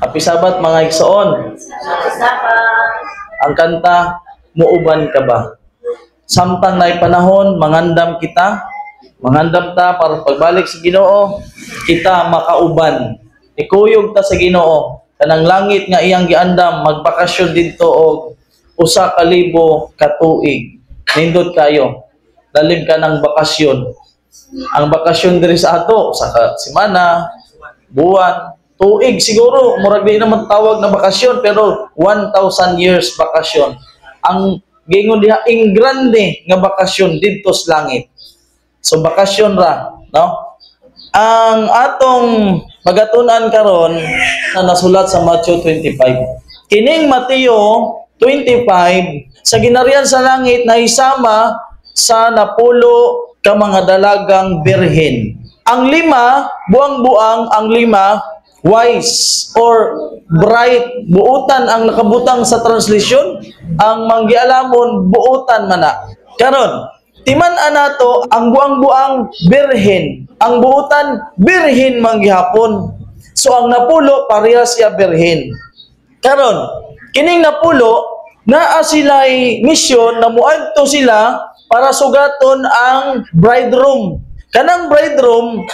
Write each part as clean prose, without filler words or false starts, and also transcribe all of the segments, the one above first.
Happy Sabat mga igsoon. Ang kanta, Muuban Ka Ba? Samtang na'y panahon, mangandam kita, mangandam ta para pagbalik sa Ginoo, kita makauban. Ikuyog ta sa Ginoo, kanang langit nga iyang giandam, magbakasyon dito og 1,000 ka tuig. Nindot kayo, dalim ka ng bakasyon. Ang bakasyon diri sa ato, sa semana, buwan, tuig siguro, murag di naman tawag na bakasyon, pero 1,000 years bakasyon. Ang gingon diha, ing grande nga bakasyon dito sa langit. So bakasyon ra, no? Ang atong pagatunan karon na nasulat sa Matthew 25. Kining Mateo 25 sa ginarian sa langit na isama sa napulo ka mga dalagang birhen. Ang 5 buang-buang, ang 5 wise or bright, buutan ang nakabutang sa translasyon, ang manggialamon buutan mana. Karon, timan-an nato ang buang-buang birhen, ang buutan birhen manggihapon. So ang napulo pareha siya birhen. Karon, kining napulo naa sila'y mission na muadto sila para sugaton ang bridegroom. Kanang bridegroom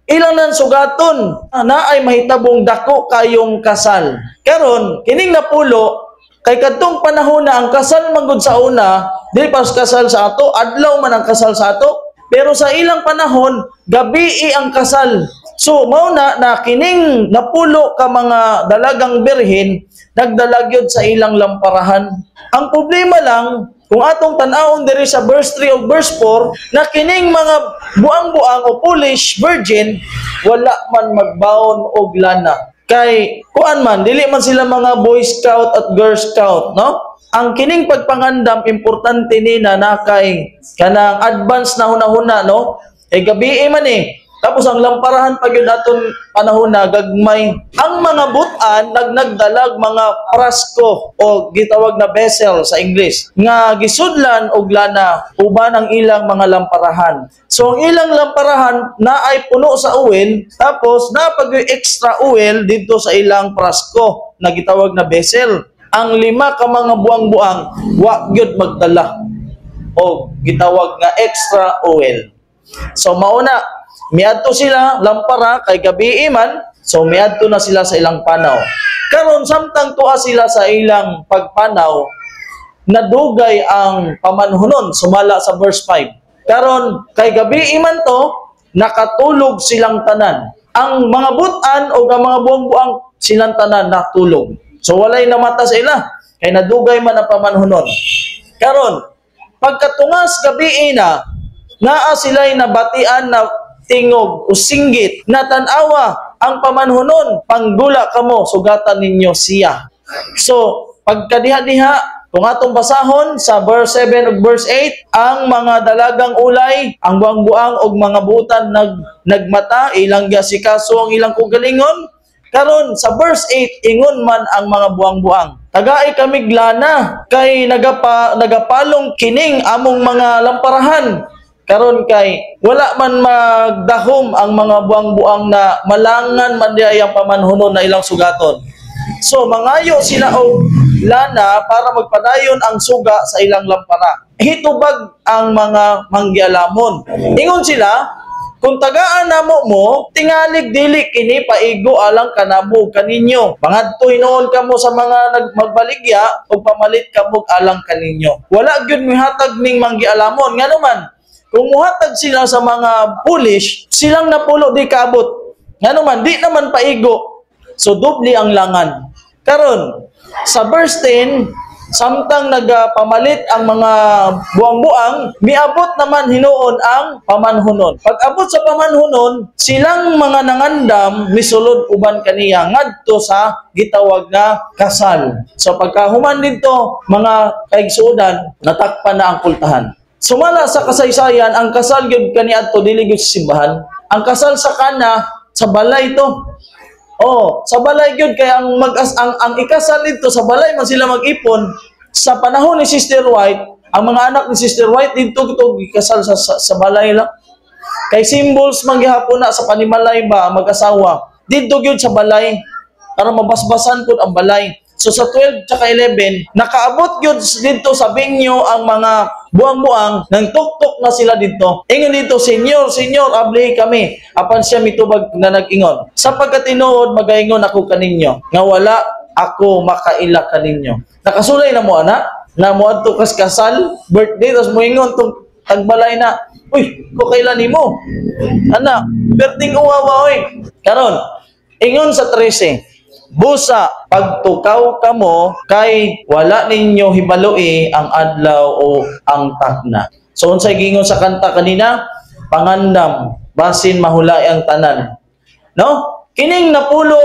ilang nan sugaton na ay mahitabong dako kayong kasal. Karon kining napulo kay kadtong panahon na ang kasal manggod sa una, dili pa kasal sa ato, adlaw man ang kasal sa ato, pero sa ilang panahon gabi ang kasal. So mao na kining napulo ka mga dalagang birhen nagdalagyod sa ilang lamparahan. Ang problema lang kung atong tan-awon diri sa verse 3 o verse 4, na kining mga buang-buang o foolish virgin, wala man magbaon og lana. Kay, kuan man, dili man sila mga boy scout at girl scout, no? Ang kining pagpangandam, importante ni na kay kanang advance na hunahuna, no? Eh, gabi man eh. Tapos ang lamparahan pag yun aton panahon na gagmay. Ang mga butan nagdalag mga prasko o gitawag na vessel sa English nga gisudlan og lana uban ang ilang mga lamparahan. So ang ilang lamparahan na ay puno sa oil, tapos napag extra oil dito sa ilang prasko na gitawag na vessel. Ang 5 ka mga buang-buang wa gyud magdala o gitawag nga extra oil. So mauna miadto sila lampara kay gabi man, so miadto na sila sa ilang panaw. Karon samtang tuwa sila sa ilang pagpanaw, nadugay ang pamanhunon, sumala sa verse 5. Karon kay gabi man to, nakatulog silang tanan. Ang mga butan o ang mga buang-buang silang tanan natulog. So walay namata sa ila kay nadugay man ang pamanhunon. Karon pagkatungas gabi na, naa sila'y nabatian na tingog o singgit na tanawa ang pamanhunon, panggula kamo, sugatan ninyo siya. So, pagkadiha-diha, kung atong basahon sa verse 7 ug verse 8, ang mga dalagang ulay, ang buang-buang og mga butan nagmata, ilang gyasikaso ang ilang kugalingon. Karon sa verse 8, ingon man ang mga buang-buang, tagaay kami glana, kay nagapalong kining among mga lamparahan. Karon kay wala man magdahom ang mga buang-buang na malangan man diay ang pamanhunon na ilang sugaton. So mangayo sila og lana para magpadayon ang suga sa ilang lampara. Hitubag ang mga manggialamon. Ingon sila, kung tagaan namo mo, tingalig dili kini paigo alang kanamo kaninyo. Pangadto hinuon kamo sa mga magbaligya ug pamalit kamo alang kaninyo. Wala gyud mihatag ning manggialamon ngano man. Kung muhatag sila sa mga foolish, silang napulo di kaabot. Ngano man, di naman paigo. So, dubli ang langan. Karon, sa verse 10, samtang nagpamalit ang mga buang-buang, miabot naman hinuon ang pamanhunon. Pag abot sa pamanhunon, silang mga nangandam, misulod uban kaniya, ngadto sa gitawag na kasal. So, pagkahuman dito, mga kaigsuodan, natakpan na ang kultahan. Sumala sa kasaysayan, ang kasal gyud kaniadto dili gyud sa simbahan. Ang kasal sa kana sa balay to. Oh, sa balay gyud kay ang ikasal dito sa balay man sila mag-ipon. Sa panahon ni Sister White, ang mga anak ni Sister White dito ikasal sa balay lang. Kay symbols man gihapon na sa panimalay ba mag-asawa. dito gyud sa balay para mabasbasan pud ang balay. So sa 12 tsaka 11, nakaabot yun dito sa Benyo ang mga buang-buang, nang tuktok na sila dito. Ingon dito, Senyor, abli kami. Apan siya mitubag na nag-ingon. Sapagkat tinuod, magaingon ako kaninyo, nga wala ako makaila kaninyo. Nakasulay na mo, anak, na mo adto kas kasal, birthday, tapos mo ingon tong tagbalay na, uy, ko kailan nimo? Anak, birthday uwawa, uy. Karon, ingon sa 13, busa, pagtukaw kamo, kay wala ninyo hibaloi ang adlaw o ang takna. So, unsay gingon sa kanta kanina? Pangandam, basin mahulay ang tanan. No? Kining napulo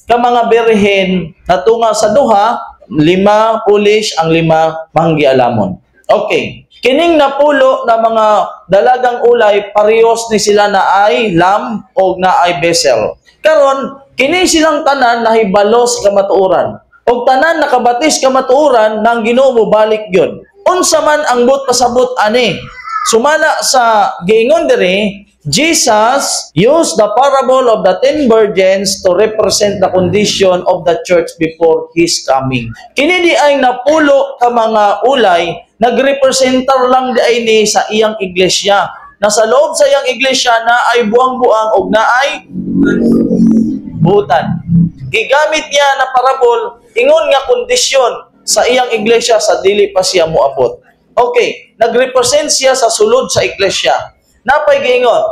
ka mga birhen na tunga sa duha, 5 pulish, ang 5 manggialamon. Okay. Kining napulo na mga dalagang ulay, parehos ni sila na ay lam o na ay besel. Karon, kini silang tanan nahibalos kamatuoran. Og tanan nakabatis kamatuoran nang Ginoo mo balik gyud. Unsa man ang but pasabot ani? Sumala sa giingon diri, Jesus used the parable of the 10 virgins to represent the condition of the church before His coming. Kini di ay napulo ka mga ulay, nagrepresentar lang di ay ni sa iyang iglesia. Nasa loob sa iyang iglesia na ay buang-buang og na ay butan. Gigamit niya na parabol, ingon nga kondisyon sa iyang iglesia sa dili pa siya moabot. Okay, nagrepresent siya sa sulod sa iglesia. Napay giingon,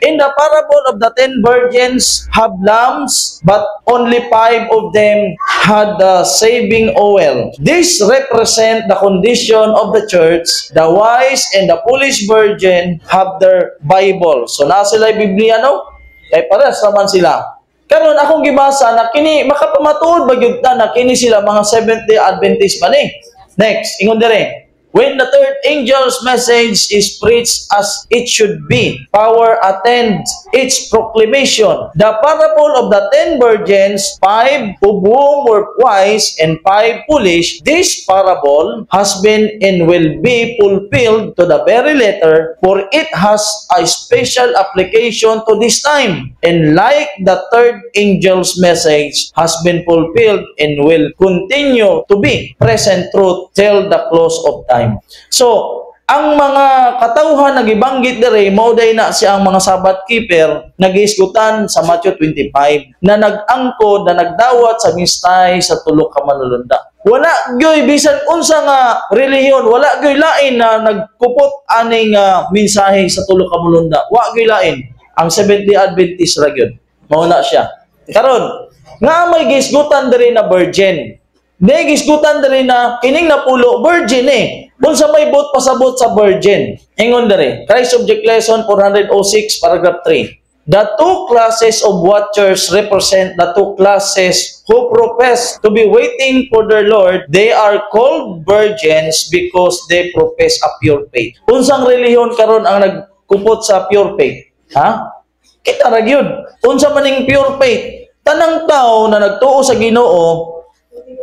in the parable of the 10 virgins have lamps, but only 5 of them had the saving oil. This represent the condition of the church. The wise and the foolish virgin have their Bible. So na sila Biblia, no? Kay pares naman sila. Karon akong gibasa na kini makapamatuod ba gyud ta na kini sila mga Seventh-day Adventist man eh. Next, ingon dire. When the third angel's message is preached as it should be, power attends its proclamation. The parable of the 10 virgins, 5 of whom were wise and 5 foolish, this parable has been and will be fulfilled to the very letter, for it has a special application to this time. And like the third angel's message has been fulfilled and will continue to be present truth till the close of time. So, ang mga katauhan nagibanggit diri mao day na siyang mga Sabbath keeper nagisgutan sa Matthew 25 na nag-angkod na nagdawat sa mistay sa tulo ka manulunda. Wala gyoy bisan unsa nga relihiyon, wala gyoy lain na nagkupot aning mensahe sa tulo ka manulunda. Wa gyoy lain. Ang Seventh-day Adventist ra gyud. Mao na siya. Karon, nga may gisgutan diri na virgin. Gisgutan diri na kining napulo virgin eh. Unsa may bot pasabot sa virgin? Ingon diri, Christ Object Lesson 406 paragraph 3. The two classes of watchers represent the two classes who profess to be waiting for their Lord. They are called virgins because they profess a pure faith. Unsang relihiyon karon ang nagkupot sa pure faith? Ha? Kita ra gyud. Unsa maning pure faith? Tanang tao na nagtuo sa Ginoo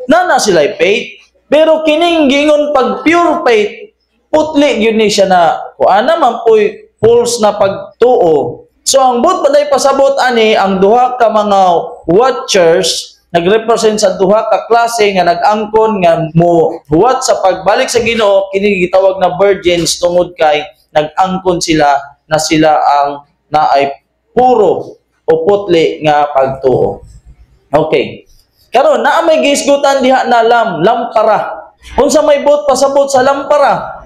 na sila faith, pero kining gingon pag pure faith, putli yun ni siya na kuana man po'y false na pagtuo. So ang but paday pasabot ani ang duha ka mga watchers nagrepresent sa duha ka klase nga nag-angkon nga mo huwat sa pagbalik sa Ginoo, kini gitawag na virgins tungod kay nag-angkon sila na sila ang naay puro o putli nga pagtuo. Okay. Karon naa may gisgutan diha na lampara. Unsa may bot pasabot sa lampara?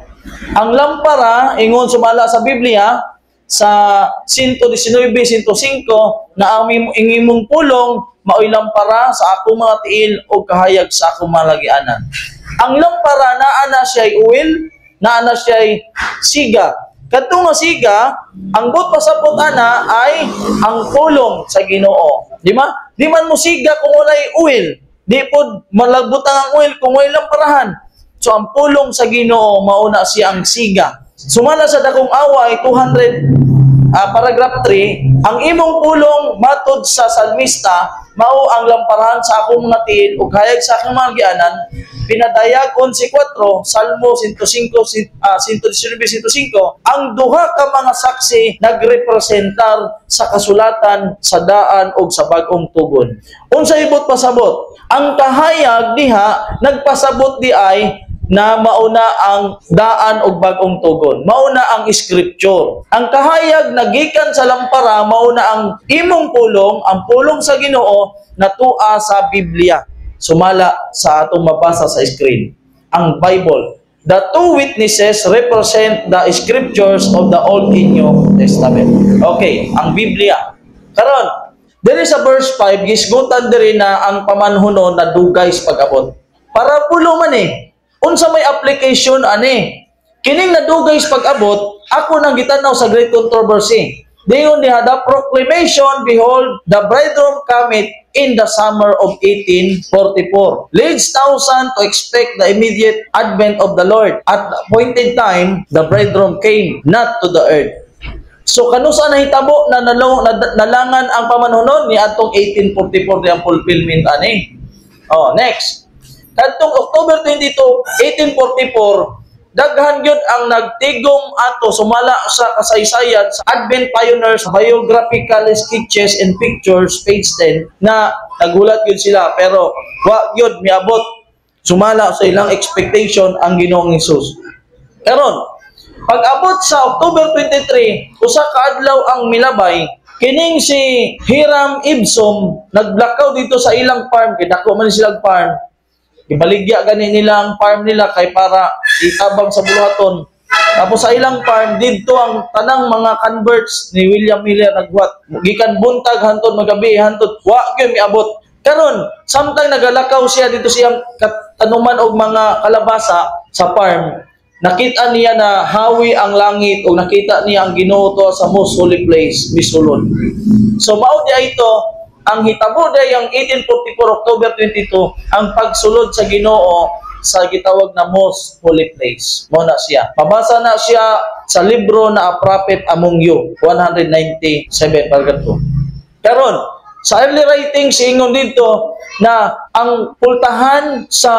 Ang lampara ingon sumala sa Biblia sa 119:105 na ang imong pulong maoy lampara sa akong mga tiil o kahayag sa akong mga lagianan. Ang lampara naa na siya oil, naa na siya siga. Kadtong nga siga, ang bot pasabot ana ay ang pulong sa Ginoo. Di ba? Di man mo siga kung walay oil. Di pod malagbutang ang oil kung walay lamparahan. So ang pulong sa Ginoo mauna siya ang siga. Sumala sa dakong away 200 paragraph 3, ang imong pulong matod sa salmista mao ang lamparahan sa akong mga tiil ug hayag sa akong mga gianan. pinadayag 11:4, Salmo 105, 119:105, ang duha ka mga saksi nagrepresentar sa kasulatan sa daan o sa bag-ong tugon. Unsa ibot pasabot? Ang kahayag diha nagpasabot di ay na mauna ang daan og bag-ong tugon. Mauna ang scripture. Ang kahayag nagikan sa lampara, mauna ang imong pulong, ang pulong sa Ginoo natua sa Biblia. Sumala sa atong mabasa sa screen. Ang Bible. The two witnesses represent the scriptures of the Old and New Testament. Okay, ang Biblia. Karon, diri sa verse 5, gisgutan diri na ang pamanhunon na dugay sa pag-abot. Para pulo man unsa may application ani? Kining nadugay sa pag-abot, ako nang gitanaw sa great controversy. Dingon diha, the proclamation, behold, the bridegroom cometh in the summer of 1844. Leads thousands to expect the immediate advent of the Lord. At the appointed time, the bridegroom came not to the earth. So kanusa nahitabo na nalangan ang pamanhunon ni atong 1844 di ang fulfillment ani. Oh, next. Kadtong October 22, 1844, daghan gyud ang nagtigom ato sumala sa kasaysayan sa Advent Pioneers Biographical Sketches and Pictures page 10 na nagulat gyud sila pero wa gyud miabot sumala sa ilang expectation ang Ginoong Hesus. Karon, pag-abot sa October 23, usa ka adlaw ang milabay, kining si Hiram Ibsom naglakaw dito sa ilang farm, kay dako man silang farm. Ibaligya gani nila ang farm nila kay para itabang sa buluhaton. Tapos sa ilang farm dito ang tanang mga converts ni William Miller nagbuhat. Gikan buntag hantod magabi hantod wa gyud miabot. Karon samtang nagalakaw siya dito siyang tanuman og mga kalabasa sa farm, nakita niya na hawi ang langit o nakita niya ang Ginoo sa most holy place misulod. So mao di ito ang hitabo day ang 1844 October 22 ang pagsulod sa Ginoo sa gitawag na most holy place. Mao na siya. Mabasa na siya sa libro na A Prophet Among You 197 paragraph 2. Karon sa early writings ingon dito na ang pultahan sa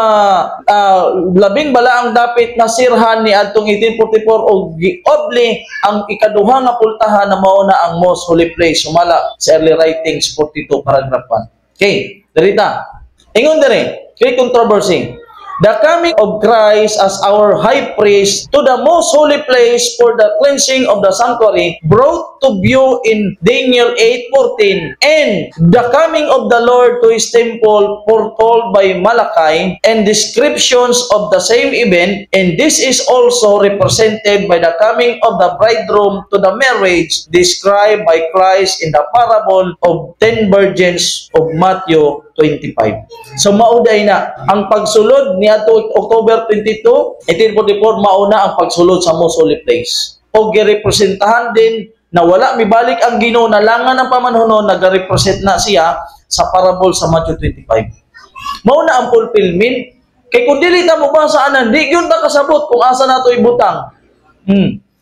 labing balaang dapit na sirhan ni adtong 1844 og giobli ang ikaduha nga pultahan na mao na ang most holy place sumala sa early writings 42 paragraph 1. Okay, darita. Ingon diri, kay controversy. The coming of Christ as our high priest to the most holy place for the cleansing of the sanctuary brought to view in Daniel 8:14 and the coming of the Lord to his temple foretold by Malachi and descriptions of the same event, and this is also represented by the coming of the bridegroom to the marriage described by Christ in the parable of 10 virgins of Matthew 25. So mauday na ang pagsulod ni ato October 22, 1844 mauna ang pagsulod sa most holy place. O girepresentahan din na wala mibalik ang Ginoo na langan ang pamanhunon nagarepresent na siya sa parable sa Matthew 25. Mauna ang fulfillment kay kun dili ta mo basa anan di gyud ta kasabot kung asa nato ibutang.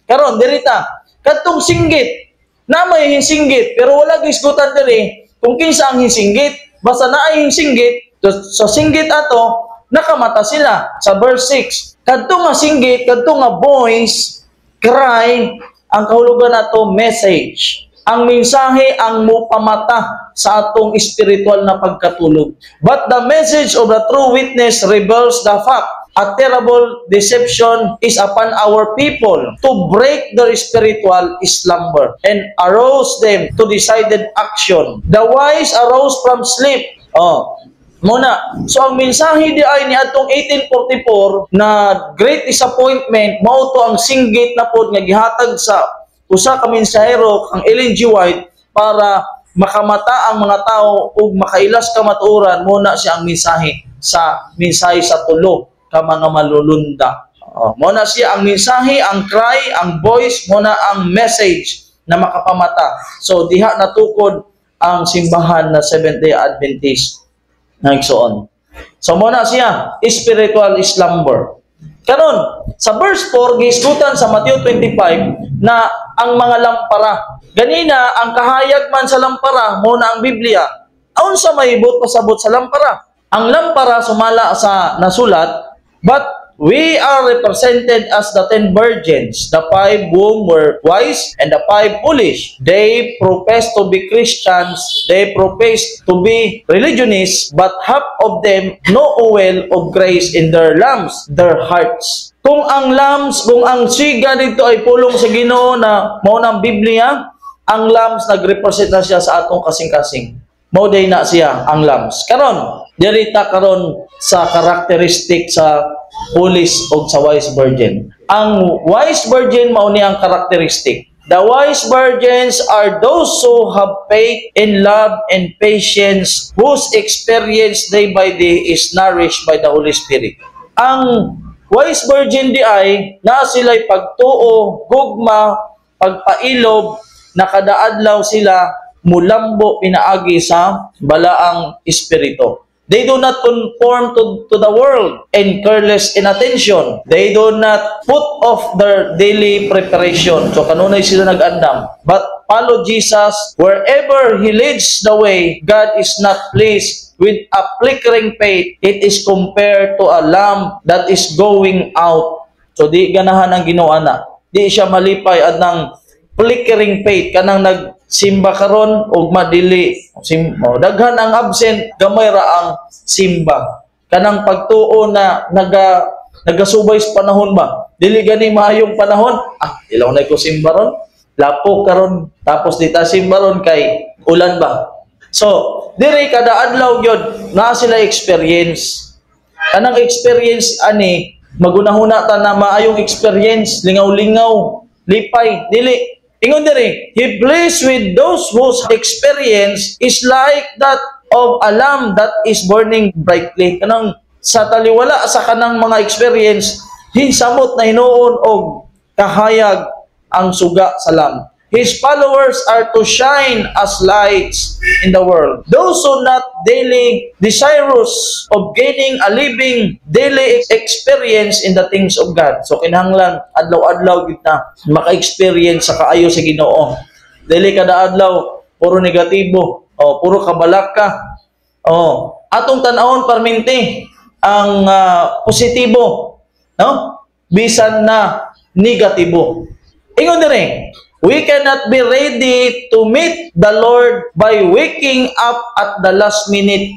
Karon diri ta kadtong singgit na may hinsinggit pero wala gisgutan diri kung kinsa ang hinsinggit. Basta na ay singgit, sa singgit ato, nakamata sila. Sa verse 6, kadto nga singgit, kadto nga voice, cry, ang kahulugan nato message. Ang mensahe ang mupamata sa atong espiritual na pagkatulog. But the message of the true witness reveals the fact a terrible deception is upon our people to break their spiritual slumber and arouse them to decided action. The wise arose from sleep. Muna. So ang mensahe di ay ni atong 1844 na great disappointment mao to ang singgit na pod nga gihatag sa usa ka mensahero ang Ellen G. White para makamata ang mga tao ug makailas ka matuoran muna siya ang mensahe sa tulo ka mga malulunda. Mo na siya ang mensahe, ang cry, ang voice, mo na ang message na makapamata. So diha natukod ang simbahan na Seventh-day Adventist na igsoon. So mo na siya spiritual slumber. Karon sa verse 4 gisgutan sa Matthew 25 na ang mga lampara. Ganina ang kahayag man sa lampara mo na ang Biblia. Aun sa mahibot pasabot sa lampara. Ang lampara sumala sa nasulat, but we are represented as the 10 virgins. The 5 whom were wise and the 5 foolish. They profess to be Christians. They profess to be religionists, but half of them no oil of grace in their lamps, their hearts. Kung ang lamps, kung ang siga dito ay pulong sa Ginoo na mao ng Biblia, ang lamps nagrepresent na siya sa atong kasing-kasing. Mao day na siya ang lamps. Karon, dirita karon sa karakteristik sa foolish o sa wise virgin. Ang wise virgin mao ni ang karakteristik. The wise virgins are those who have faith in love and patience, whose experience day by day is nourished by the Holy Spirit. Ang wise virgin di ay na sila'y pagtuo, gugma, pagpailob, nakadaadlaw sila mulambo pinaagi sa balaang espiritu. They do not conform to the world and careless in attention. They do not put off their daily preparation. So kanunay sila nag-andam. But follow Jesus wherever He leads the way. God is not pleased with a flickering faith. It is compared to a lamp that is going out. So di ganahan ang Ginoo ana. Di siya malipay at ng flickering faith kanang nagsimba karon og madili daghan ang absent gamay ra ang simba kanang pagtuo na nagasubay sa panahon ba dili gani maayong panahon ilaw na ko simba ron lapo karon tapos dita simba ron kay ulan ba so diri kada adlaw gyud na sila experience kanang experience ani magunahuna ta na maayong experience lingaw-lingaw lipay dili. Ingon diri, He pleased with those whose experience is like that of a lamp that is burning brightly. Kanang sa taliwala sa kanang mga experience, hinsamot na hinuon og kahayag ang suga sa lamp. His followers are to shine as lights in the world. Those who not daily desirous of gaining a living daily experience in the things of God. So kinahanglan adlaw-adlaw kita maka-experience sa kaayo sa Ginoo. Dili kada adlaw puro negatibo, puro kabalaka. Atong tan-awon perminti ang positibo, no? Bisan na negatibo. Ingon diri, we cannot be ready to meet the Lord by waking up at the last minute.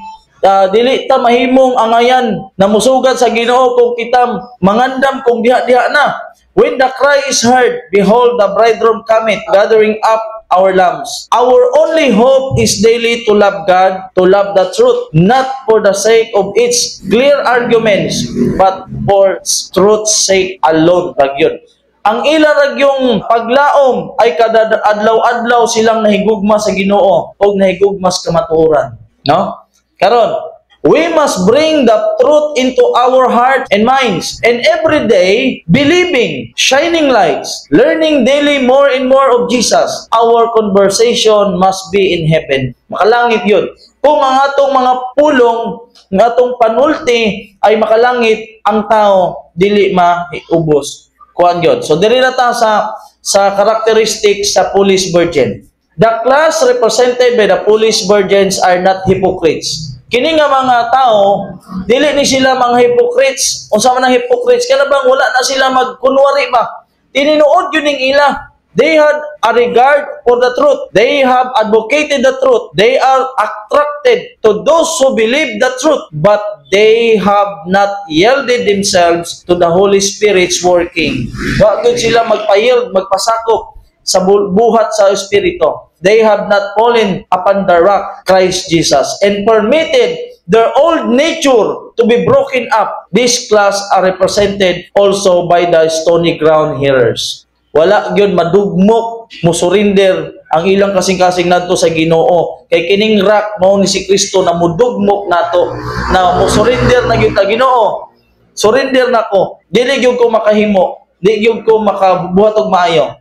Dili ta mahimong angayan na musugad sa Ginoo kung kita mangandam kung diha-diha na. When the cry is heard, behold, the bridegroom cometh, gathering up our lamps. Our only hope is daily to love God, to love the truth, not for the sake of its clear arguments, but for truth's sake alone. Ragyod. Ang ilarag yung paglaom ay kada adlaw-adlaw silang nahigugma sa Ginoo o nahigugma sa kamatuoran. No? Karon, we must bring the truth into our hearts and minds and every day believing, shining lights, learning daily more and more of Jesus. Our conversation must be in heaven. Makalangit yun. Kung ang atong mga pulong, ang atong panulti ay makalangit, ang tao dili maubos. Kuan yun. So, dili na ta sa characteristics sa foolish virgin. The class represented by the foolish virgins are not hypocrites. Kini nga mga tao, dili ni sila mga hypocrites. Unsa man ang hypocrites? Kana bang wala na sila magkunwari ba? Tininuod yun ning ila. They had a regard for the truth. They have advocated the truth. They are attracted to those who believe the truth, but they have not yielded themselves to the Holy Spirit's working. Bakit sila magpa-yield, magpasakop sa buhat sa Espiritu? They have not fallen upon the rock, Christ Jesus, and permitted their old nature to be broken up. This class are represented also by the stony ground hearers. Wala gyud madugmok, musurinder ang ilang kasing-kasing nato sa Ginoo. Kay kining rock mao ni si Kristo na mudugmok nato, na musurinder na gyud ta Ginoo. Surrender nako. Dili gyud ko makahimo, dili gyud ko makabuhat og maayo.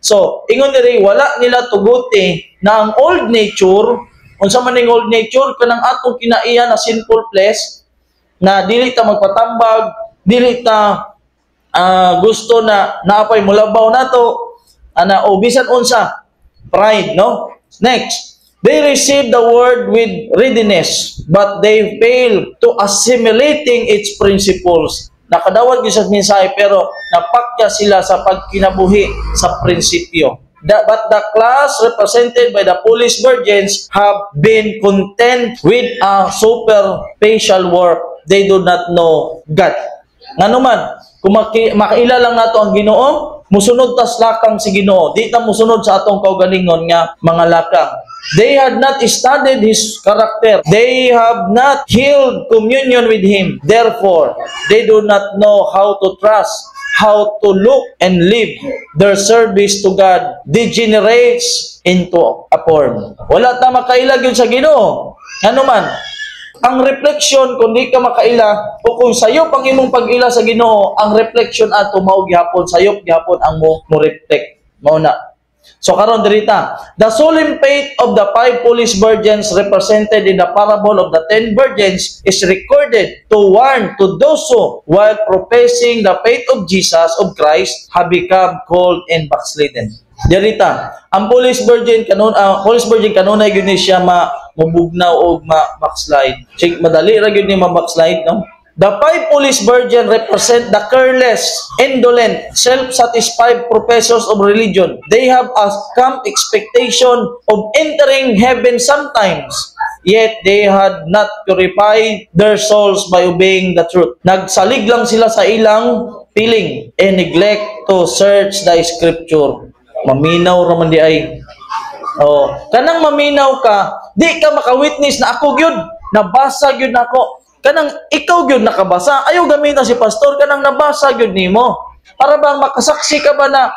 So, ingon diri wala nila tuguti na ang old nature, unsa man ning old nature kanang atong kinaiya na sinful flesh na dili ta magpatambag, dili ta gusto na naapay mulabaw nato ana o bisan unsa pride, no? Next, They receive the word with readiness, but they fail to assimilating its principles. Nakadawat yun sa mensahe, pero napakya sila sa pagkinabuhi sa prinsipyo. But the class represented by the foolish virgins have been content with a superficial work. They do not know God. Nga naman, kung makaila lang nato ang Ginoo, musunod tas lakang si Ginoo. Di ta musunod sa atong kaugalingon nga mga lakang. They had not studied His character. They have not held communion with Him. Therefore, they do not know how to trust, how to look and live. Their service to God degenerates into a form. Wala ta makailag yun sa Ginoo. Ano man, ang reflection, kung di ka makaila, o kung sayo pang imong pag-ila sa Ginoo, ang reflection ato mao gihapon, sayop gihapon ang mo reflect. Mao na. So karon dirita, the solemn faith of the 5 foolish virgins represented in the parable of the 10 virgins is recorded to warn to those who, while professing the faith of Jesus, of Christ, have become cold and backslidden. Dirita, ang foolish virgin kanunay gyud ni siya mabugnaw o backslide. Sig madali ra gyud ni ma-backslide, no? The 5 foolish virgins represent the careless, indolent, self-satisfied professors of religion. They have a scant expectation of entering heaven sometimes, yet they had not purified their souls by obeying the truth. Nagsalig lang sila sa ilang feeling and neglect to search the scripture. Maminaw raman di ay. Kanang maminaw ka, di ka maka-witness na ako gyud, nabasa gyud nako. Kanang ikaw gyud nakabasa, ayaw gamitan si pastor, kanang nabasa gyud nimo. Para bang makasaksi ka ba na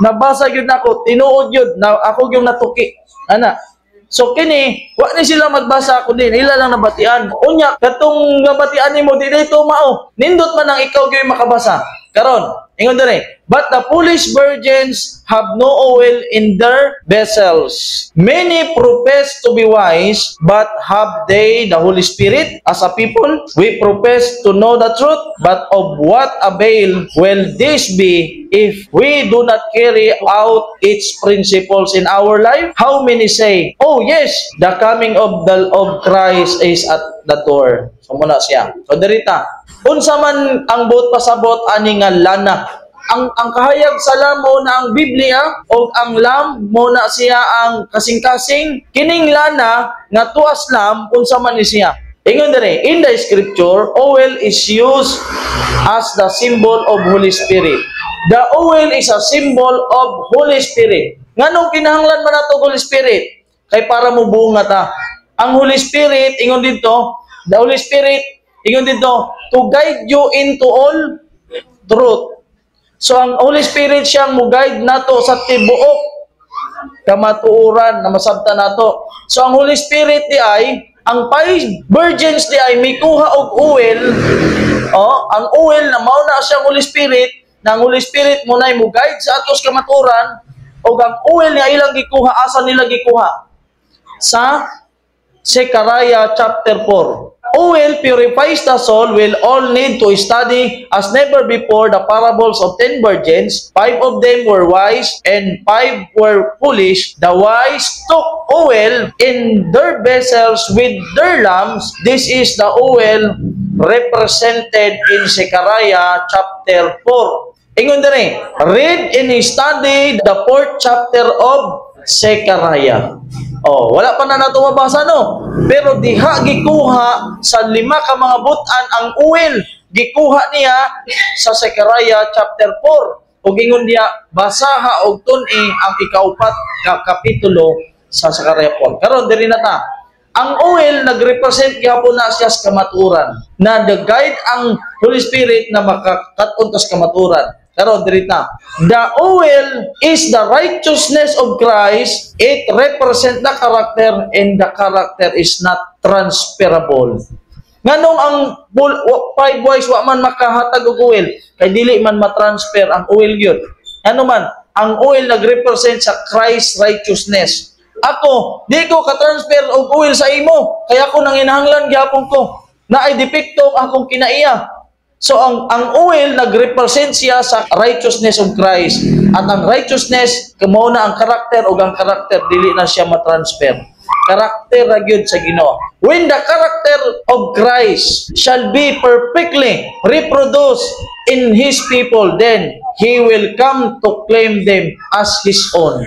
nabasa gyud nako, tinuod gyud na ako gyud natuki. Ana. So kini, wa ni sila magbasa kundi nila lang nabatian. Unya katong nabatian nimo di dito mao. Nindot man ang ikaw gyud makabasa. Karon, ingon dire, but the foolish virgins have no oil in their vessels. Many profess to be wise, but have they the Holy Spirit? As a people, we profess to know the truth, but of what avail will this be if we do not carry out its principles in our life? How many say, oh yes, the coming of Christ is at the door. So muna siya. So dirita, unsa man ang buot pasabot ani nga lana. Ang kahayag sa lam mo na ang Biblia o ang lam mo na siya ang kasing-kasing kining lana nga tuas lam unsa man ni siya. Ingon dire, in the scripture, oil is used as the symbol of Holy Spirit. The oil is a symbol of Holy Spirit. Nganong kinahanglan man nato Holy Spirit? Kay para mo bunga ta. Ang Holy Spirit, ingon dito, the Holy Spirit, ingon dito, to guide you into all truth. So, ang Holy Spirit siyang mo-guide nato sa tibuok kamatuoran na masabta nato. So, ang Holy Spirit di ay, ang 5 virgins di ay may kuha og oil. Ang oil na mauna siyang Holy Spirit, na ang Holy Spirit mo na mo-guide sa atos kamatuoran, o ang oil niya ilang gikuha, asa nila gikuha? Sa Zechariah chapter 4. Oil purifies the soul. Will all need to study as never before the parables of 10 virgins. 5 of them were wise and 5 were foolish. The wise took oil in their vessels with their lamps. This is the oil represented in Zechariah chapter 4. Ingon dire, read and study the 4th chapter of Zechariah. Wala pa na nato mabasa, no? Pero diha gikuha sa 5 ka mga butan ang oil. Gikuha niya sa Zechariah chapter 4. Ug ingon niya, basaha og tun-i ang ikaupat ka kapitulo sa Zechariah 4. Karon diri na ta. Ang oil nagrepresent gyapon na siya sa kamatuoran. Na the guide ang Holy Spirit na makakat-on sa kamatuoran. Karon dirita, the oil is the righteousness of Christ. It represents the character, and the character is not transferable. Nganong ang 5 wise wa man makahatag og oil, kay dili man matransfer ang oil gyud. Ano man, ang oil nagrepresent sa Christ righteousness. Ako, di ko ka-transfer og oil sa imo, kaya ako nanginahanglan gyapon ko na ay depekto akong kinaiya. So, ang oil, nag-represent siya sa righteousness of Christ. At ang righteousness, kamo na ang karakter o ang karakter, dili na siya matransfer. karakter ra gyud sa Ginoo. When the character of Christ shall be perfectly reproduced in His people, then He will come to claim them as His own.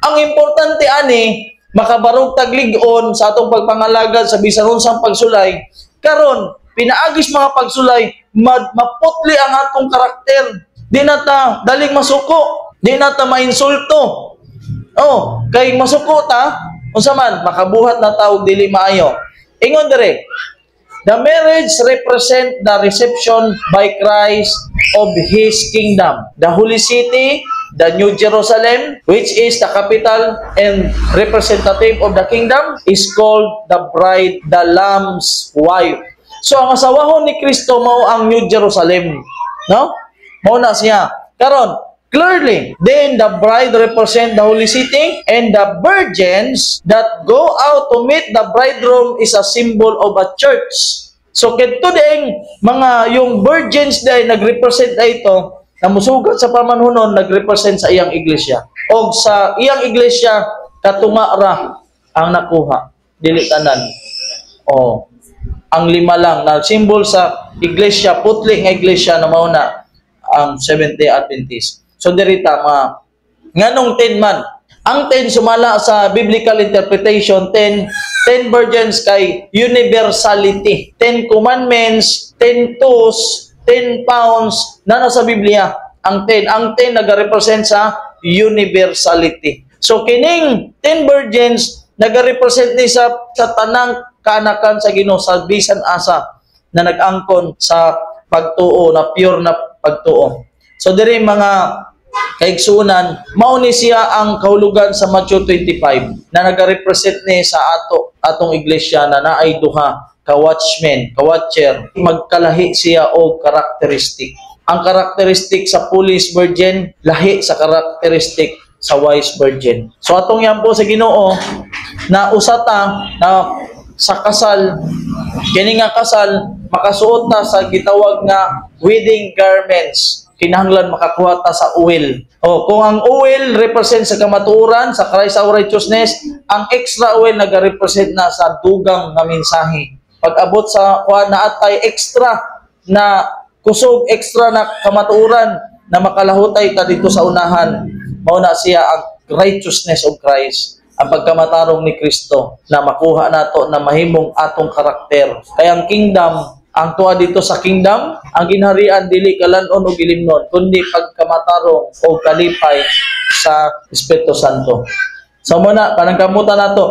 Ang importante ani, makabarog taglig-on sa atong pagpangalagad sa bisan unsang pagsulay. Karon, pinaagis mga pagsulay, maputli ang atong karakter. Di na ta daling masuko, di na ta mainsulto. Oh, kay masuko ta, unsa man makabuhat na ta og dili maayo. Ingon dire, the marriage represent the reception by Christ of His kingdom. The holy city, the New Jerusalem, which is the capital and representative of the kingdom, is called the bride, the Lamb's wife. So ang asawahon ni Kristo mao ang New Jerusalem, no? Mao na siya. Karon, clearly, then the bride represent the holy city, and the virgins that go out to meet the bridegroom is a symbol of a church. So kito ding mga yung virgins day nagrepresent na ito, na musugat sa pamanhunon nagrepresent sa iyang iglesia. O sa iyang iglesia katunga ra ang nakuha, dili tanan. O ang lima lang na symbol sa iglesia, putli nga iglesia na mao na ang Seventh-day Adventist. So dirita nganong 10 man. Ang 10 sumala sa biblical interpretation, 10 virgins kay universality. 10 commandments, 10 toes, 10 pounds na nasa Biblia. Ang 10 nagarepresent sa universality. So kining 10 virgins nagarepresent ni sa tanang kaanakan sa Ginoo sa bisan asa na nag-angkon sa pagtuo, na pure na pagtuo. So diri mga kaigsunan, mao ni siya ang kahulugan sa Matthew 25 na nagarepresent ni sa atong iglesia na naay duha ka watchmen, ka watcher, magkalahi siya og karakteristik. Ang karakteristik sa foolish virgin lahi sa karakteristik sa wise virgin. So atong yan po sa Ginoo na usata na sa kasal, kini nga kasal makasuot ta sa gitawag nga wedding garments. Kinahanglan makakuha ta sa oil. O kung ang oil represent sa kamatuoran, sa Christ our righteousness, ang extra oil nagarepresent na sa dugang nga mensahe. Pag abot sa kuha na atay extra na kusog, extra na kamatuoran na makalahutay ta dito sa unahan, mao na siya ang righteousness of Christ, ang pagkamatarong ni Kristo na makuha nato na mahimong atong karakter. Kaya ang kingdom, ang tuwa dito sa kingdom, ang ginharian dili kalanon o gilimnon, kundi pagkamatarong o kalipay sa Espiritu Santo. So muna, kanang kamutan nato.